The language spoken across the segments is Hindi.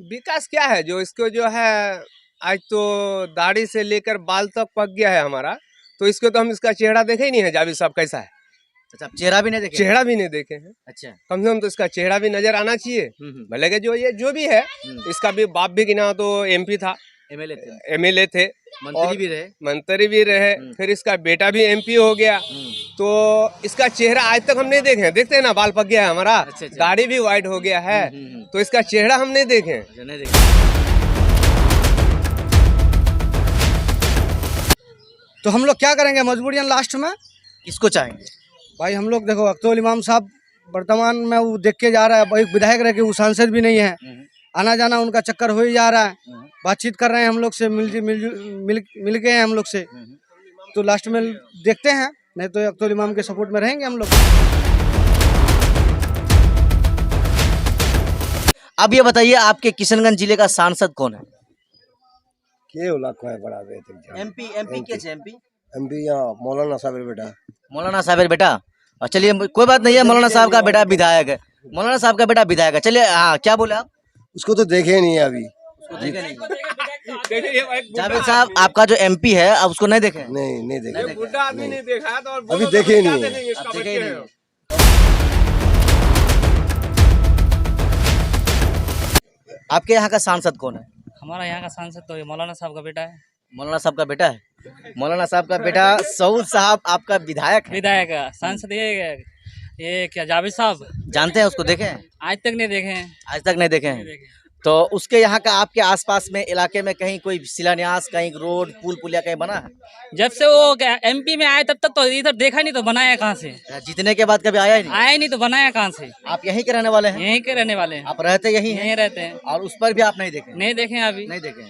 विकास क्या है जो इसको जो है आज तो दाढ़ी से लेकर बाल तक पक गया है हमारा। तो इसको तो हम इसका चेहरा देखे ही नहीं है जावेद साहब कैसा है। अच्छा, आप चेहरा भी नहीं देखे? चेहरा भी नहीं देखे हैं। अच्छा, कम से कम तो इसका चेहरा भी नजर आना चाहिए। भले के जो भी है, इसका भी बाप भी गिना तो एमपी था, एमएलए थे, मंत्री भी रहे, फिर इसका बेटा भी एमपी हो गया। तो इसका चेहरा आज तक हम नहीं देखे। देखते हैं ना, बाल पक गया है हमारा, दाढ़ी भी व्हाइट हो गया है, तो इसका चेहरा हम नहीं देखे। तो हम लोग क्या करेंगे मजबूरियन लास्ट में? किसको चाहेंगे भाई हम लोग देखो, अख्तरुल इमाम साहब वर्तमान में वो देख के जा रहा है, एक विधायक रह के वो सांसद भी नहीं है, आना जाना उनका चक्कर हो ही जा रहा है। बातचीत कर रहे हैं हम लोग से, मिल गए हैं हम लोग से। तो लास्ट में देखते हैं, नहीं तो अख्तरुल इमाम के सपोर्ट में रहेंगे हम लोग। अब ये बताइए, आपके किशनगंज जिले का सांसद कौन है? एमपी यहाँ मौलाना साबिर बेटा। मौलाना साबिर बेटा। और चलिए, कोई बात नहीं है, मौलाना साहब का बेटा विधायक है, मौलाना साहब का बेटा विधायक है। चलिए, हाँ, क्या बोले आप? उसको तो देखे नहीं अभी। जावेद साहब, आपका जो एमपी है, आप उसको नहीं देखे? नहीं देखे, बुढ़ा आदमी नहीं देखा तो अभी देखे नहीं है। आपके यहाँ का सांसद कौन है? हमारा यहाँ का सांसद तो ये मौलाना साहब का बेटा है। मौलाना साहब का बेटा है? मौलाना साहब का बेटा सऊद साहब आपका विधायक है? विधायक है, सांसद ये क्या जावेद साहब जानते हैं उसको? देखे हैं? आज तक नहीं देखे हैं। आज तक नहीं देखे हैं। तो उसके यहाँ का आपके आसपास में इलाके में कहीं कोई शिलान्यास, कहीं रोड, पुल पुलिया कहीं बना है? जब से वो एमपी में आए तब तक तो इधर देखा नहीं, तो बनाया कहाँ से? जीतने के बाद कभी आया ही नहीं? आया नहीं तो बनाया कहाँ से? आप यहीं के रहने वाले हैं? यहीं के रहने वाले हैं। आप रहते यहीं हैं? यहीं रहते हैं। और उस पर भी आप नहीं देखे? नहीं देखे हैं, अभी नहीं देखे।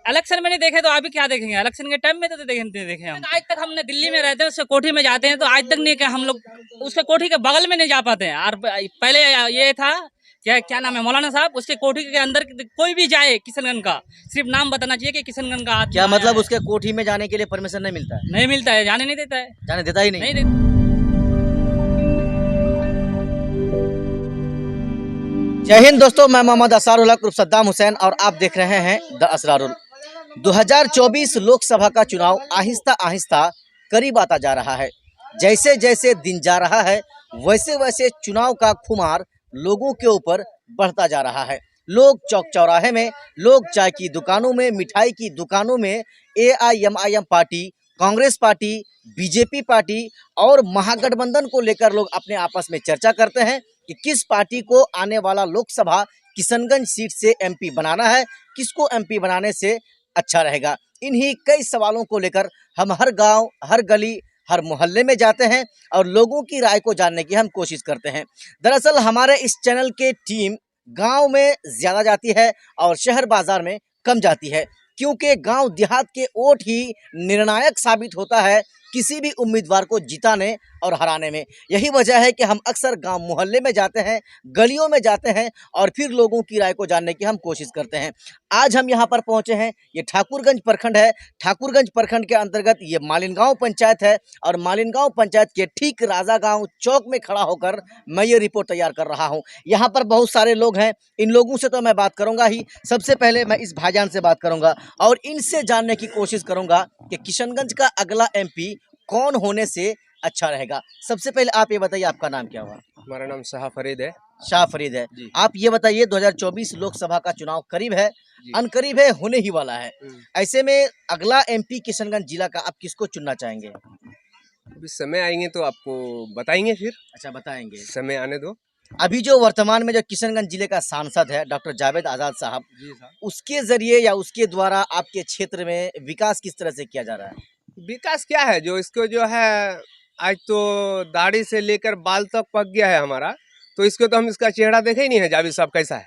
इलेक्शन में नहीं देखे तो अभी क्या देखेंगे? इलेक्शन के टाइम में तो देखे हम। आज तक हमने दिल्ली में रहते हैं, उसके कोठी में जाते हैं, तो आज तक नहीं कि हम लोग उसके कोठी के बगल में नहीं जा पाते हैं। और पहले ये था क्या नाम है मौलाना साहब, उसके कोठी के अंदर कोई भी जाए किशनगंज का, सिर्फ नाम बताना चाहिए कि किशनगंज का। क्या मतलब उसके कोठी में जाने के लिए परमिशन नहीं मिलता है? नहीं मिलता है, जाने नहीं देता है। जाने देता ही नहीं देता। जय हिंद दोस्तों, मैं मोहम्मद असरारुल हक उर्फ सद्दाम हुसैन और आप देख रहे हैं द असरारुल। 2024 लोकसभा का चुनाव आहिस्ता आहिस्ता करीब आता जा रहा है। जैसे जैसे दिन जा रहा है, वैसे वैसे चुनाव का खुमार लोगों के ऊपर बढ़ता जा रहा है। लोग चौक चौराहे में, लोग चाय की दुकानों में, मिठाई की दुकानों में AIMIM party, Congress party, BJP party और महागठबंधन को लेकर लोग अपने आपस में चर्चा करते हैं कि किस पार्टी को आने वाला लोकसभा किशनगंज सीट से MP बनाना है, किसको MP बनाने से अच्छा रहेगा। इन्हीं कई सवालों को लेकर हम हर गांव, हर गली, हर मोहल्ले में जाते हैं और लोगों की राय को जानने की हम कोशिश करते हैं। दरअसल हमारे इस चैनल के टीम गांव में ज़्यादा जाती है और शहर बाजार में कम जाती है, क्योंकि गांव देहात के वोट ही निर्णायक साबित होता है किसी भी उम्मीदवार को जिताने और हराने में। यही वजह है कि हम अक्सर गांव मोहल्ले में जाते हैं, गलियों में जाते हैं और फिर लोगों की राय को जानने की हम कोशिश करते हैं। आज हम यहां पर पहुंचे हैं, ये ठाकुरगंज प्रखंड है। ठाकुरगंज प्रखंड के अंतर्गत ये मालिनगांव पंचायत है और मालिनगांव पंचायत के ठीक राजा गांव चौक में खड़ा होकर मैं ये रिपोर्ट तैयार कर रहा हूँ। यहाँ पर बहुत सारे लोग हैं, इन लोगों से तो मैं बात करूँगा ही। सबसे पहले मैं इस भाईजान से बात करूँगा और इनसे जानने की कोशिश करूँगा कि किशनगंज का अगला MP कौन होने से अच्छा रहेगा। सबसे पहले आप ये बताइए, आपका नाम क्या हुआ? हमारा नाम शाह फरीद है। शाह फरीद है। आप ये बताइए, 2024 लोकसभा का चुनाव करीब है, अनकरीब है, होने ही वाला है। ऐसे में अगला MP किशनगंज जिला का आप किसको चुनना चाहेंगे? अभी समय आएंगे तो आपको बताएंगे फिर। अच्छा, बताएंगे, समय आने दो। अभी जो वर्तमान में जो किशनगंज जिले का सांसद है डॉक्टर जावेद आजाद साहब, उसके जरिए या उसके द्वारा आपके क्षेत्र में विकास किस तरह से किया जा रहा है? विकास क्या है जो इसको जो है आज तो दाढ़ी से लेकर बाल तक पक गया है हमारा। तो इसको तो हम इसका चेहरा देखे ही नहीं है जावेद साहब कैसा है।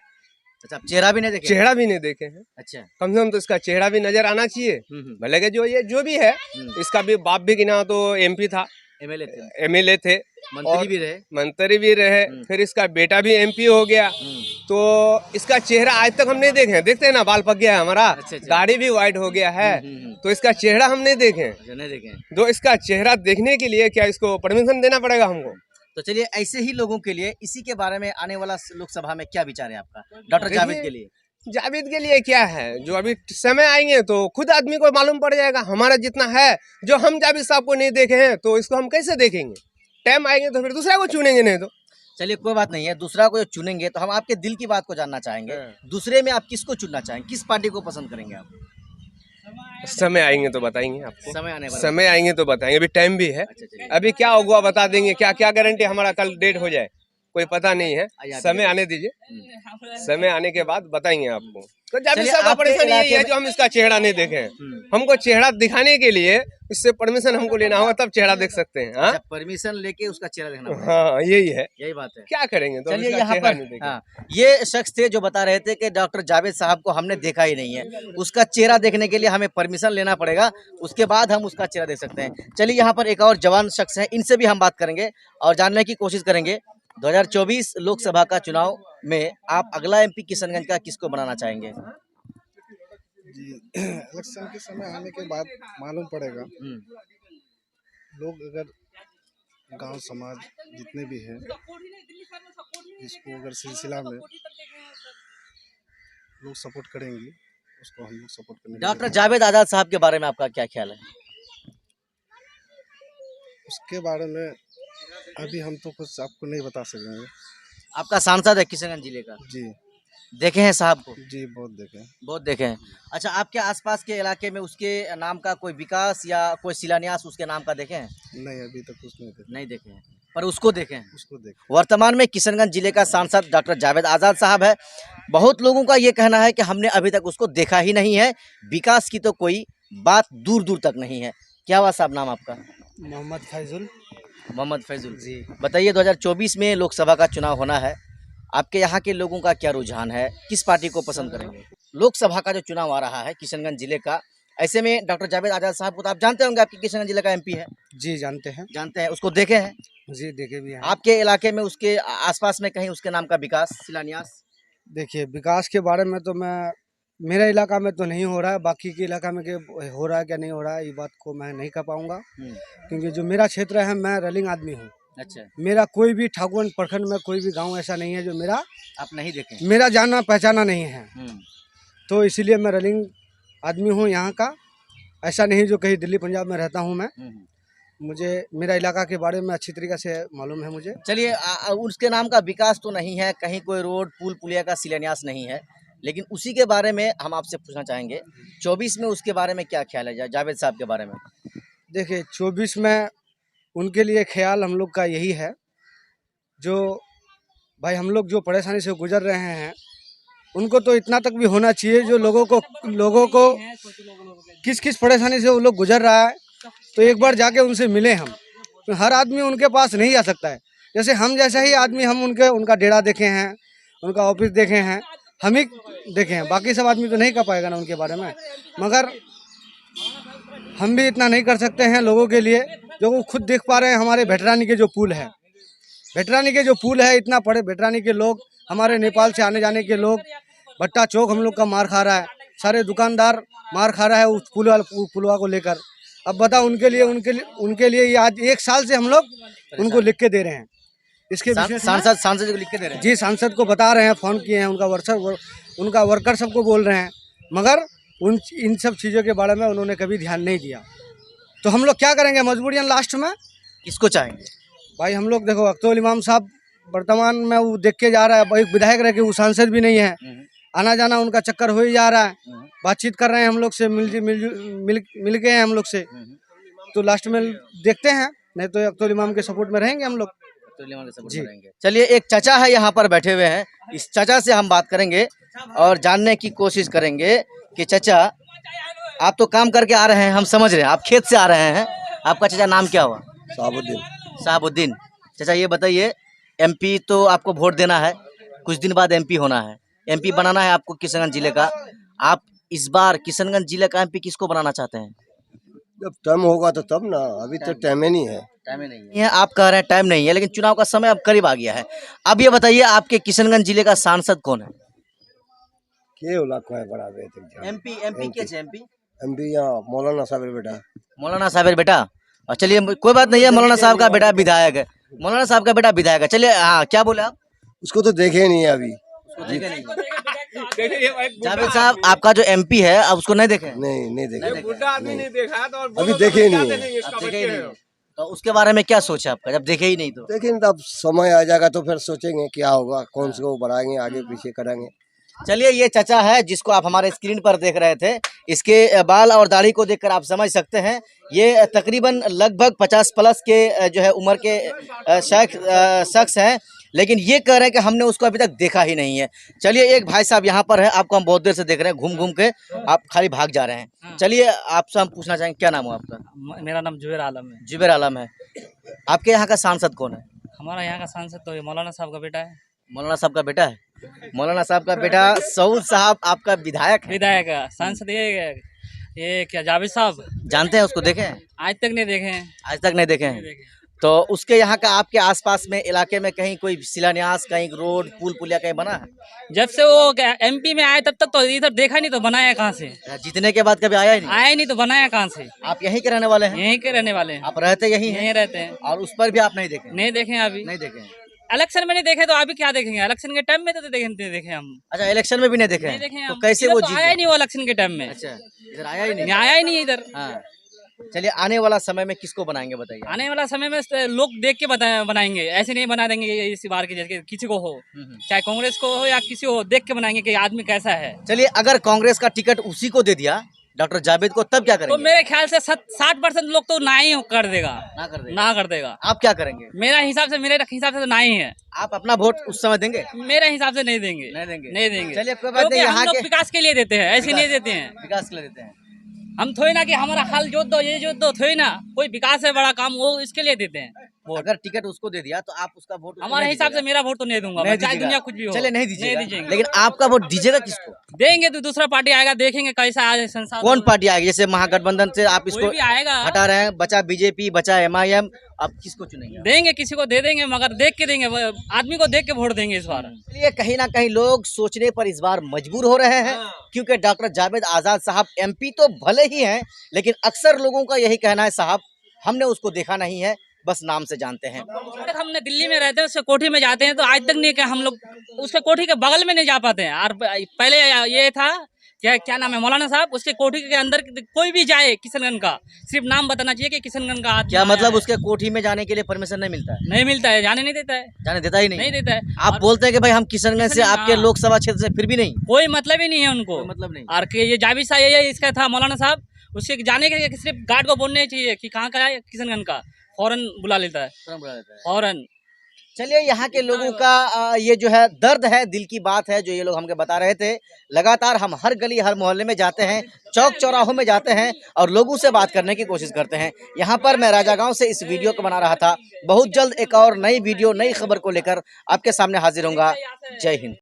अच्छा, आप चेहरा भी नहीं देखे? चेहरा भी नहीं देखे हैं। अच्छा, कम से कम तो इसका चेहरा भी नजर आना चाहिए। भले के जो भी है, इसका भी बाप भी गिना तो MP था, एमएलए थे, मंत्री भी रहे, फिर इसका बेटा भी MP हो गया। तो इसका चेहरा आज तक हम नहीं देखे। देखते हैं ना, बाल पक गया है हमारा, दाढ़ी भी व्हाइट हो गया है, तो इसका चेहरा हम नहीं देखे। तो इसका चेहरा देखने के लिए क्या इसको परमिशन देना पड़ेगा हमको? तो चलिए, ऐसे ही लोगों के लिए इसी के बारे में आने वाला लोकसभा में क्या विचार है आपका डॉक्टर जावेद के लिए? जावेद के लिए क्या है, जो अभी समय आएंगे तो खुद आदमी को मालूम पड़ जाएगा। हमारा जितना है, जो हम जावेद साहब को नहीं देखे हैं तो इसको हम कैसे देखेंगे। टाइम आएंगे तो फिर दूसरा को चुनेंगे, नहीं तो चलिए कोई बात नहीं है, दूसरा को जो चुनेंगे तो हम आपके दिल की बात को जानना चाहेंगे। दूसरे में आप किसको चुनना चाहेंगे, किस पार्टी को पसंद करेंगे आप? समय आएंगे तो बताएंगे आपको। समय आने वाला समय आएंगे तो बताएंगे, अभी टाइम भी है। अच्छा, चलिए। अभी क्या होगा बता देंगे, क्या क्या गारंटी हमारा कल डेट हो जाए, कोई पता नहीं है। आइए, समय आने दीजिए, समय आने के बाद बताएंगे आपको। तो जावेद चलिए, साहब का आपके परेशानी यही है इलाके जो हम इसका चेहरा नहीं देखे हैं। हमको चेहरा दिखाने के लिए इससे परमिशन हमको लेना होगा, तब चेहरा देख सकते हैं। हाँ अच्छा, परमिशन लेके उसका चेहरा देखना पड़ेगा। हाँ, यही है। यही बात है। क्या करेंगे तो हम चलिए इसका यहाँ चेहरा पर नहीं देखें। हाँ, ये शख्स थे जो बता रहे थे कि डॉक्टर जावेद साहब को हमने देखा ही नहीं है, उसका चेहरा देखने के लिए हमें परमिशन लेना पड़ेगा, उसके बाद हम उसका चेहरा देख सकते हैं। चलिए यहाँ पर एक और जवान शख्स है, इनसे भी हम बात करेंगे और जानने की कोशिश करेंगे 2024 लोकसभा का चुनाव में आप अगला एमपी किशनगंज का किसको बनाना चाहेंगे? जी इलेक्शन के समय आने के बाद मालूम पड़ेगा। लोग अगर गांव समाज जितने भी हैं इसको अगर सिलसिला में लोग सपोर्ट करेंगे, उसको हम लोग सपोर्ट करेंगे। डॉक्टर जावेद आजाद साहब के बारे में आपका क्या ख्याल है? उसके बारे में अभी हम तो कुछ आपको नहीं बता सकेंगे। आपका सांसद है किशनगंज जिले का, जी देखे हैं साहब को? जी बहुत देखें। बहुत देखे हैं। अच्छा, आपके आसपास के इलाके में उसके नाम का कोई विकास या कोई शिलान्यास उसके नाम का देखे हैं? नहीं अभी तक कुछ नहीं देखे। नहीं देखे हैं, पर उसको देखे हैं। उसको देखें। वर्तमान में किशनगंज जिले का सांसद डॉक्टर जावेद आजाद साहब है। बहुत लोगों का ये कहना है कि हमने अभी तक उसको देखा ही नहीं है, विकास की तो कोई बात दूर दूर तक नहीं है। क्या हुआ साहब, नाम आपका? मोहम्मद फैजुल। मोहम्मद फैजुल जी। बताइए, 2024 में लोकसभा का चुनाव होना है, आपके यहाँ के लोगों का क्या रुझान है, किस पार्टी को पसंद करेंगे? लोकसभा का जो चुनाव आ रहा है किशनगंज जिले का, ऐसे में डॉक्टर जावेद आजाद साहब को तो आप जानते होंगे, आपके किशनगंज जिले का एमपी है। जी जानते हैं। जानते हैं, उसको देखे हैं? जी देखे भी हैं। आपके इलाके में उसके आसपास में कहीं उसके नाम का विकास शिलान्यास? देखिए, विकास के बारे में तो मेरे इलाका में तो नहीं हो रहा है, बाकी के इलाका में हो रहा है क्या नहीं हो रहा है, ये बात को मैं नहीं कह पाऊंगा, क्योंकि जो मेरा क्षेत्र है, मैं रलिंग आदमी हूँ। अच्छा, मेरा कोई भी ठाकुरगंज प्रखंड में कोई भी गांव ऐसा नहीं है जो आप नहीं देखे? मेरा जानना पहचाना नहीं है। तो इसीलिए मैं रलिंग आदमी हूँ यहाँ का, ऐसा नहीं जो कहीं दिल्ली पंजाब में रहता हूँ मैं। मुझे मेरा इलाका के बारे में अच्छी तरीके से मालूम है मुझे। चलिए, उसके नाम का विकास तो नहीं है, कहीं कोई रोड पुल पुलिया का शिलान्यास नहीं है, लेकिन उसी के बारे में हम आपसे पूछना चाहेंगे, 24 में उसके बारे में क्या ख्याल है जावेद साहब के बारे में? देखिए, 24 में उनके लिए ख्याल हम लोग का यही है, जो भाई हम लोग जो परेशानी से गुजर रहे हैं, उनको तो इतना तक भी होना चाहिए, जो लोगों को किस किस परेशानी से वो लोग गुजर रहा है, तो एक बार जाके उनसे मिले हम। तो हर आदमी उनके पास नहीं आ सकता है, जैसे हम जैसा ही आदमी हम उनका डेरा देखे हैं, उनका ऑफिस देखे हैं, हम ही देखे हैं, बाकी सब आदमी तो नहीं कर पाएगा ना उनके बारे में। मगर हम भी इतना नहीं कर सकते हैं लोगों के लिए, जो वो खुद देख पा रहे हैं। हमारे वेटरानी के जो पुल है, इतना बड़े वेटरानी के लोग, हमारे नेपाल से आने जाने के लोग, भट्टा चौक हम लोग का मार खा रहा है, सारे दुकानदार मार खा रहा है उस पुलवा को लेकर। अब बताओ, उनके लिए ये आज 1 साल से हम लोग उनको लिख के दे रहे हैं। इसके सांसद को लिख के दे रहे हैं? जी, सांसद को बता रहे हैं, फ़ोन किए हैं, उनका वर्कर सबको बोल रहे हैं, मगर इन सब चीज़ों के बारे में उन्होंने कभी ध्यान नहीं दिया। तो हम लोग क्या करेंगे, मजबूरियन लास्ट में किसको चाहेंगे? भाई हम लोग देखो, अख्तर इमाम साहब वर्तमान में वो देख के जा रहा है, एक विधायक रह के वो सांसद भी नहीं है, आना जाना उनका चक्कर हो ही जा रहा है, बातचीत कर रहे हैं हम लोग से, मिल गए हैं हम लोग से। तो लास्ट में देखते हैं, नहीं तो अख्तर इमाम के सपोर्ट में रहेंगे हम लोग। जी। चलिए, एक चाचा है यहाँ पर बैठे हुए हैं, इस चाचा से हम बात करेंगे और जानने की कोशिश करेंगे कि चाचा, आप तो काम करके आ रहे हैं, हम समझ रहे हैं, आप खेत से आ रहे हैं, आपका चाचा नाम क्या हुआ? साहबुद्दीन। चाचा ये बताइए, एमपी तो आपको वोट देना है, कुछ दिन बाद एमपी होना है, एमपी बनाना है आपको किशनगंज जिले का। आप इस बार किशनगंज जिले का एमपी किसको बनाना चाहते हैं? जब टाइम होगा तो तब ना, अभी तो टाइम ही नहीं है। टाइम नहीं है, आप कह रहे हैं टाइम नहीं है, लेकिन चुनाव का समय अब करीब आ गया है। अब ये बताइए, आपके किशनगंज जिले का सांसद कौन है? एमपी यहाँ मौलाना साबिर बेटा। मौलाना साबिर बेटा। और चलिए, कोई बात नहीं है, मौलाना साहब का बेटा विधायक है, मौलाना साहब का बेटा विधायक है। चलिए, हाँ, क्या बोले आप? उसको तो देखे ही नहीं है अभी। देखे नहीं। देखिए ये एक बुढ़ा जावेद साहब आपका जो एमपी है अब उसको नहीं देखे? नहीं देखे। बुढ़ा आदमी नहीं देखा है तो और अभी बोलो तो देखे ही क्या नहीं है। देखेंगे इसका आप देखे ही बच्चे नहीं हैं। तो उसके बारे में क्या सोचा आपका जब देखे ही नहीं तो? लेकिन तब समय आ जाएगा तो फिर सोचेंगे क्या होगा, कौन से को बढ़ाएंगे, आगे पीछे करेंगे। चलिए ये चचा है जिसको आप हमारे स्क्रीन पर देख रहे थे, इसके बाल और दाढ़ी को देखकर आप समझ सकते हैं ये तकरीबन लगभग 50 प्लस के जो है उम्र के शख्स हैं, लेकिन ये कह रहे हैं कि हमने उसको अभी तक देखा ही नहीं है। चलिए एक भाई साहब यहाँ पर है, आपको हम बहुत देर से देख रहे हैं, घूम घूम के आप खाली भाग जा रहे हैं। चलिए आपसे हम पूछना चाहेंगे क्या नाम है आपका? मेरा नाम जुबेर आलम है। जुबेर आलम है। आपके यहाँ का सांसद कौन है? हमारा यहाँ का सांसद तो ये मौलाना साहब का बेटा है। मौलाना साहब का बेटा है? मौलाना साहब का बेटा सऊद साहब आपका विधायक है? विधायक है, सांसद ये क्या जावेद साहब जानते हैं उसको, देखे हैं? आज तक नहीं देखे हैं। आज तक नहीं देखे हैं। तो उसके यहाँ का आपके आसपास में इलाके में कहीं कोई शिलान्यास, कहीं रोड पुल पुलिया कहीं बना है? जब से वो एमपी में आए तब तक तो इधर देखा नहीं, तो बनाया कहाँ से? जीतने के बाद कभी आया ही नहीं? आया नहीं तो बनाया कहाँ से? आप यहीं के रहने वाले हैं? यहीं के रहने वाले हैं। आप रहते यहीं हैं यहीं रहते हैं। और उस पर भी आप नहीं देखे? नहीं देखे हैं अभी। नहीं देखे हैं। इलेक्शन में नहीं देखे तो अभी क्या देखेंगे? इलेक्शन के टाइम में तो देखे हम। अच्छा, इलेक्शन में भी नहीं देखे नहीं हैं? देखे तो हम। कैसे इधर वो तो जीत आया ही गए? नहीं वो इलेक्शन के टाइम में। अच्छा, इधर आया ही नहीं? आया ही नहीं इधर। हाँ, चलिए आने वाला समय में किसको बनाएंगे बताइए? आने वाला समय में लोग देख के बनाएंगे, ऐसे नहीं बना देंगे इस बार के जैसे किसी को हो, चाहे कांग्रेस को हो या किसी को, देख के बनाएंगे कि आदमी कैसा है। चलिए अगर कांग्रेस का टिकट उसी को दे दिया डॉक्टर जावेद को, तब क्या तो करेंगे? मेरे ख्याल से 60% लोग तो ना ही कर देगा। ना कर देंगे। ना कर देगा। आप क्या करेंगे? मेरे हिसाब से तो ना ही है। आप अपना वोट उस समय देंगे? मेरे हिसाब से नहीं देंगे। नहीं देंगे। नहीं देंगे। चलिए कोई बात क्योंकि नहीं, हम यहाँ लोग के विकास के लिए देते हैं, ऐसे नहीं देते हैं। विकास के लिए देते हैं। हम थोड़ी ना कि हमारा हाल जोत दो, ये जोत दो, थोड़ी ना कोई विकास है बड़ा काम, वो इसके लिए देते हैं। अगर टिकट उसको दे दिया तो आप उसका वोट उसको हमारे नहीं हिसाब से दीजिएगा? मेरा वोट तो नहीं दूंगा, नहीं चाहे दीजिएगा। दुनिया कुछ भी हो। चलिए नहीं दीजिएगा, दीजिएंगे। लेकिन आपका वोट दीजिएगा किसको? देंगे तो दूसरा पार्टी आएगा, देखेंगे कैसा आज संसार। कौन पार्टी आएगी? जैसे महागठबंधन से आप कोई इसको भी आएगा, हटा रहे हैं, बचा बीजेपी, बचा एमआईएम, आप किसको चुनेंगे? देंगे, किसी को दे देंगे, मगर देख के देंगे, आदमी को देख के वोट देंगे इस बार। इसलिए कहीं ना कहीं लोग सोचने पर इस बार मजबूर हो रहे हैं, क्योंकि डॉक्टर जावेद आजाद साहब एमपी तो भले ही हैं, लेकिन अक्सर लोगों का यही कहना है साहब हमने उसको देखा नहीं है, बस नाम से जानते हैं। तक हमने दिल्ली में रहते हैं, उसके कोठी में जाते हैं तो आज तक नहीं, कि हम लोग उसके कोठी के बगल में नहीं जा पाते हैं। और पहले ये था क्या नाम है, मौलाना साहब, उसके कोठी के अंदर कोई भी जाए किशनगंज का, सिर्फ नाम बताना चाहिए कि किशनगंज का आदमी क्या आया मतलब है। उसके कोठी में जाने के लिए परमिशन नहीं मिलता है? नहीं मिलता है, जाने नहीं देता है। जाने देता ही नहीं? नहीं देता है। आप और बोलते हैं कि भाई हम किशनगंज से, आपके हाँ। लोकसभा क्षेत्र से, फिर भी नहीं? कोई मतलब ही नहीं है उनको, कोई मतलब नहीं। और कि ये जावेद साहब ये इसका था मौलाना साहब, उसके जाने के लिए सिर्फ गार्ड को बोलने चाहिए कि कहाँ का है, किशनगंज का, फौरन बुला लेता है, फौरन। चलिए यहाँ के लोगों का ये जो है दर्द है, दिल की बात है जो ये लोग हमके बता रहे थे। लगातार हम हर गली हर मोहल्ले में जाते हैं, चौक चौराहों में जाते हैं और लोगों से बात करने की कोशिश करते हैं। यहाँ पर मैं राजागांव से इस वीडियो को बना रहा था। बहुत जल्द एक और नई वीडियो, नई खबर को लेकर आपके सामने हाजिर होऊंगा। जय हिंद।